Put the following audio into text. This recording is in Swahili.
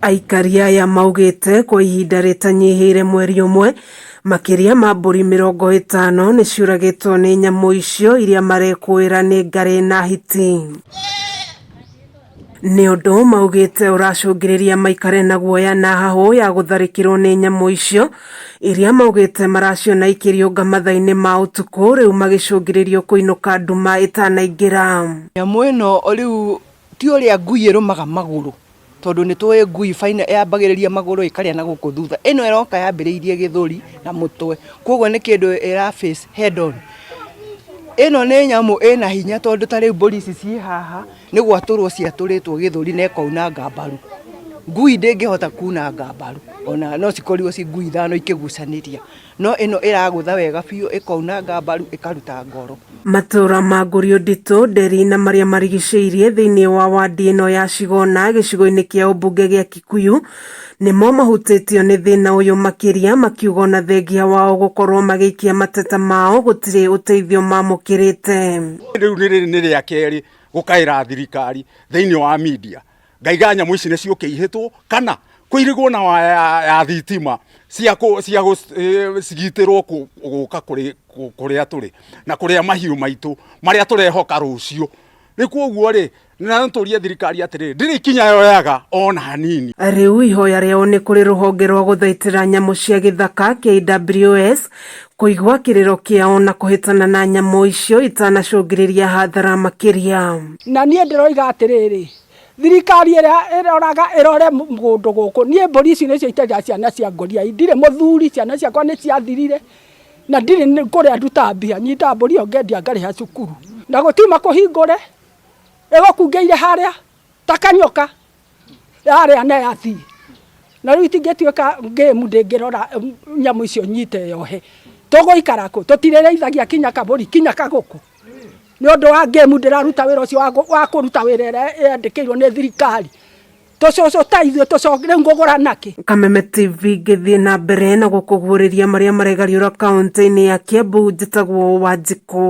Aikari aya maugite kwa ihinda ritanyihire mweri umwe makiria ma mburi 50 ni ciuragitwo ni nyamu icio iria marekuira ni ngari na hiti. Ni undu maugite uracungiriria maikare na guoya na hahu ya gutharikirwo ni nyamu icio iria maugite maraciona ikiriunga mathaini ma utuku riu magicungiririo kuinuka nduma itanaingira. Nyamu ino riu ti uria ngui irumaga maguru tondu ni tuwe ngui faina yambagiriria maguru ikaria na guku thutha. Ino iroka yambiriirie githuri na mutwe, koguo ni kindu ira face head on. Ino ni nyamu ina hinya tondu tari mburi ici ci haha ni gwaturwo ciaturitwo githuri na ikaunanga mbaru. Ngui ndingihota kunanga mbaru ona no cikorirwo ci ngui ithano ikigucaniria, no ino iragutha wega biu ikaunanga mbaru ikaruta ngoro. Matura ma Ngurio Nditu, Nderi na maria marigicĩirie thiini wa wadi ino ya Sigona gicigo-ini kia ubunge gia Kikuyu nimo mahutĩtio ni thina uyu makiria makiuga na thengia wao gukorwo magiikia mateta mao gutiri uteithio mamukirite. Riu ni ria keri gukaira thirikari thiini wa media ngaiga nyamu ici ni ciukihitwo kana kuirigwo na ya thitima cia cigitirwo guka kuria turi na kuria mahiu maitu maria turehoka rucio ni koguo ri na nturia thirikari atiri ndiri kinya yoyaga ona hanini. Riu ihoya riao ni kuri ruhonge rwa guthaitira nyamu cia githaka KWS kuigwa kiriro kiao na kuhitana na nyamu icio itanacungiriria hathara makiria. Na nie ndiroiga atiriri thirikari iroraga irore mundu guku nie mburi ici nicio itaja ciana cia ngoria indire muthuri ciana ciakwa ni ciathirire na ndire kuria nduta mbia nyita mburi ongendia ngariha cukuru na gutima kuhingure egokungeire haria takanyoka yaria na yathi na riu itingituika game ndingirora nyamu icio nyite yohe tuguikarako tutireithagia kinya kaburi kinya kaguku ni undu wa game ndiraruta wira ucio wa kuruta wira yandikirwo ni thirikari tucoco taithio tucokire ngugura naki. Kameme TV ngithie na mbere na gukuguriria maria maregariura kaunti-ini ya Kiambu njitagwo Wanjiko.